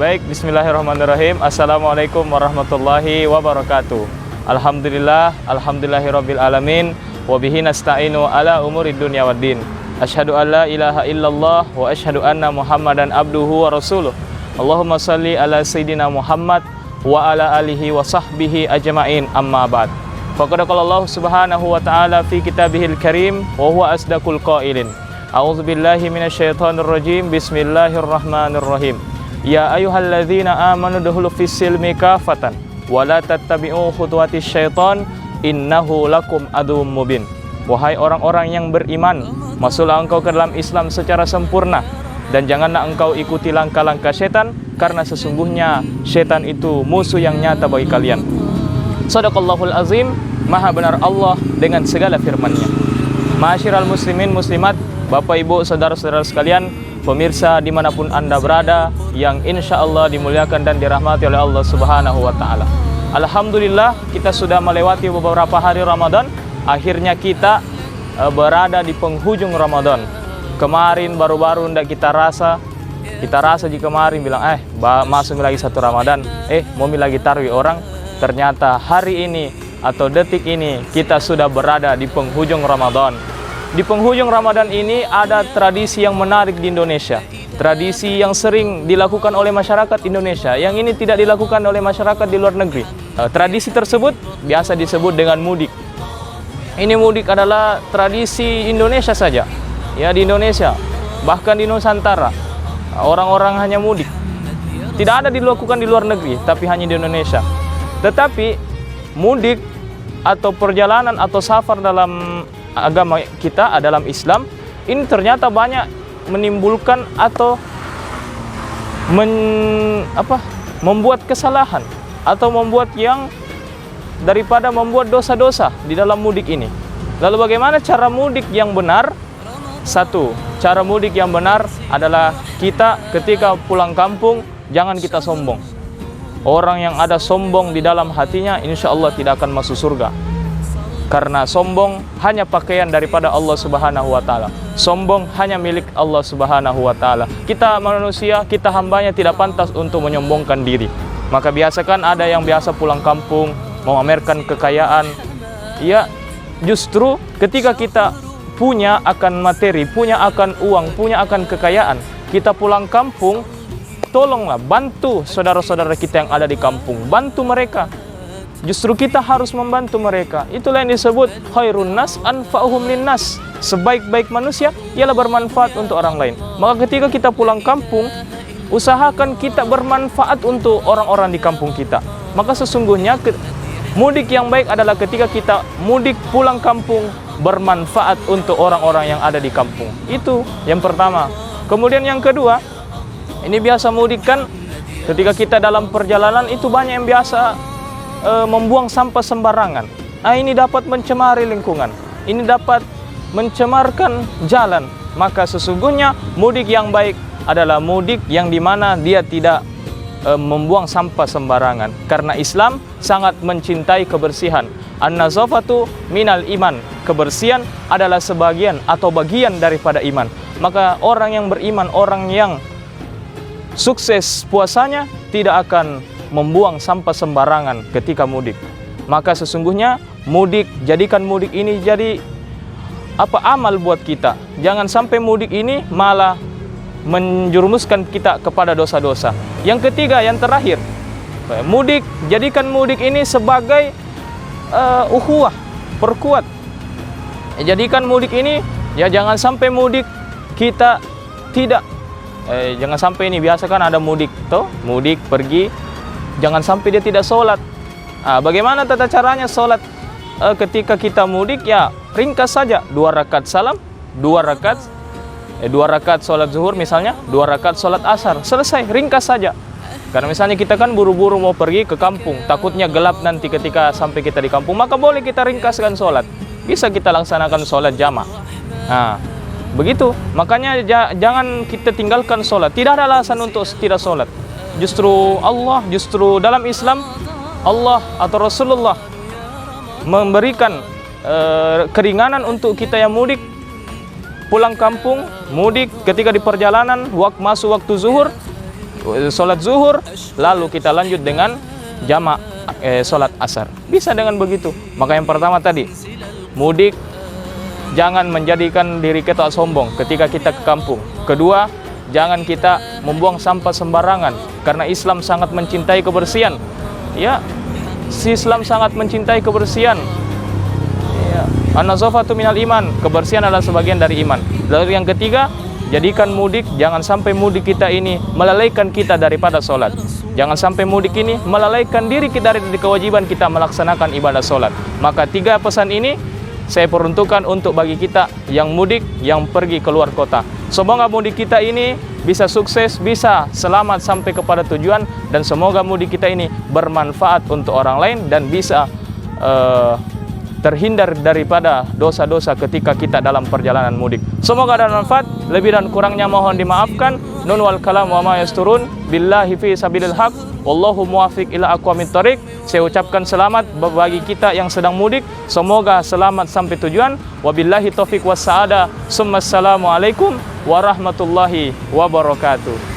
Baik, bismillahirrahmanirrahim. Assalamualaikum warahmatullahi wabarakatuh. Alhamdulillahirabbil alamin wa bihi nasta'inu ala umurid dunya waddin. Asyhadu an la ilaha illallah wa asyhadu anna Muhammadan abduhu wa rasuluh. Allahumma shalli ala sayidina Muhammad wa ala alihi wa sahbihi ajma'in, amma ba'd. Faqad qala Allah subhanahu wa ta'ala fi kitabihil karim wa huwa asdaqul qailin. A'udzubillahi minasyaitonir rajim. Bismillahirrahmanirrahim. Ya ayyuhalladzina amanu dukhulu fis-silmi kafatan wa la tattabi'u khutuwatis syaiton innahu lakum aduwwum mubin. Wahai orang-orang yang beriman, masuklah engkau ke dalam Islam secara sempurna dan janganlah engkau ikuti langkah-langkah setan, karena sesungguhnya setan itu musuh yang nyata bagi kalian. Shadaqallahul azim. Maha benar Allah dengan segala firman-Nya. Ma'asyiral muslimin muslimat, Bapak Ibu saudara-saudara sekalian, pemirsa dimanapun Anda berada, yang insya Allah dimuliakan dan dirahmati oleh Allah Subhanahu wa Ta'ala. Alhamdulillah, kita sudah melewati beberapa hari Ramadan. Akhirnya kita berada di penghujung Ramadan. Kemarin baru-baru ndak kita rasa di kemarin bilang masuk lagi satu Ramadan, mau lagi tarawih orang. Ternyata hari ini atau detik ini kita sudah berada di penghujung Ramadan. Di penghujung Ramadan ini ada tradisi yang menarik di Indonesia. Tradisi yang sering dilakukan oleh masyarakat Indonesia, yang ini tidak dilakukan oleh masyarakat di luar negeri. Tradisi tersebut biasa disebut dengan mudik. Ini mudik adalah tradisi Indonesia saja. Ya, di Indonesia, bahkan di Nusantara, orang-orang hanya mudik. Tidak ada dilakukan di luar negeri, tapi hanya di Indonesia. Tetapi mudik atau perjalanan atau safar dalam agama kita, dalam Islam, ini ternyata banyak menimbulkan atau membuat kesalahan atau membuat yang daripada membuat dosa-dosa di dalam mudik ini. Lalu bagaimana cara mudik yang benar? Satu, cara mudik yang benar adalah kita ketika pulang kampung jangan kita sombong. Orang yang ada sombong di dalam hatinya, insya Allah tidak akan masuk surga. Karena sombong hanya pakaian daripada Allah Subhanahu wa Ta'ala. Sombong hanya milik Allah Subhanahu wa Ta'ala. Kita manusia, kita hambanya tidak pantas untuk menyombongkan diri. Maka biasakan ada yang biasa pulang kampung memamerkan kekayaan. Ya, justru ketika kita punya akan materi, punya akan uang, punya akan kekayaan, kita pulang kampung, tolonglah bantu saudara-saudara kita yang ada di kampung, bantu mereka. Justru kita harus membantu mereka. Itulah yang disebut khairun nas anfa'uhum linnas. Sebaik-baik manusia ialah bermanfaat untuk orang lain. Maka ketika kita pulang kampung, usahakan kita bermanfaat untuk orang-orang di kampung kita. Maka sesungguhnya mudik yang baik adalah ketika kita mudik pulang kampung bermanfaat untuk orang-orang yang ada di kampung. Itu yang pertama. Kemudian yang kedua, ini biasa mudik kan ketika kita dalam perjalanan itu banyak yang biasa membuang sampah sembarangan. Ini dapat mencemari lingkungan, ini dapat mencemarkan jalan. Maka sesungguhnya mudik yang baik adalah mudik yang dimana dia tidak membuang sampah sembarangan. Karena Islam sangat mencintai kebersihan. An-nazafatu minal iman. Kebersihan adalah sebagian atau bagian daripada iman. Maka orang yang beriman, orang yang sukses puasanya tidak akan membuang sampah sembarangan ketika mudik. Maka sesungguhnya mudik, jadikan mudik ini jadi amal buat kita. Jangan sampai mudik ini malah menjerumuskan kita kepada dosa-dosa. Yang ketiga, yang terakhir, mudik, jadikan mudik ini sebagai ukhuwah, perkuat. Jadikan mudik ini, ya jangan sampai mudik kita tidak jangan sampai ini, biasa kan ada mudik mudik pergi, jangan sampai dia tidak sholat. Bagaimana tata caranya sholat ketika kita mudik? Ya ringkas saja, 2 rakaat salam, 2 rakaat sholat zuhur misalnya, 2 rakaat sholat asar, selesai, ringkas saja. Karena misalnya kita kan buru-buru mau pergi ke kampung, takutnya gelap nanti ketika sampai kita di kampung, maka boleh kita ringkaskan sholat, bisa kita laksanakan sholat jamaah. Begitu, makanya jangan kita tinggalkan sholat. Tidak ada alasan untuk tidak sholat. Justru dalam Islam, Allah atau Rasulullah memberikan keringanan untuk kita yang mudik. Pulang kampung, mudik ketika di perjalanan, masuk waktu zuhur, sholat zuhur, lalu kita lanjut dengan jamak sholat asar. Bisa dengan begitu. Maka yang pertama tadi, mudik jangan menjadikan diri kita sombong ketika kita ke kampung. Kedua, jangan kita membuang sampah sembarangan, karena Islam sangat mencintai kebersihan. Ya, si Islam sangat mencintai kebersian. Ya, an-nazafatu minal iman, kebersihan adalah sebagian dari iman. Lalu yang ketiga, jadikan mudik, jangan sampai mudik kita ini melalaikan kita daripada sholat. Jangan sampai mudik ini melalaikan diri kita dari kewajiban kita melaksanakan ibadah sholat. Maka 3 pesan ini saya peruntukkan untuk bagi kita yang mudik, yang pergi keluar kota. Semoga mudik kita ini bisa sukses, bisa selamat sampai kepada tujuan, dan semoga mudik kita ini bermanfaat untuk orang lain dan bisa terhindar daripada dosa-dosa ketika kita dalam perjalanan mudik. Semoga ada manfaat, lebih dan kurangnya mohon dimaafkan. Nun wal kalam wa ma yasturun, billahi fi sabilil haq, wallahu muwafiq ila aqwamit thoriq. Saya ucapkan selamat bagi kita yang sedang mudik, semoga selamat sampai tujuan. Wabillahi taufiq was saada. Assalamualaikum warahmatullahi wabarakatuh.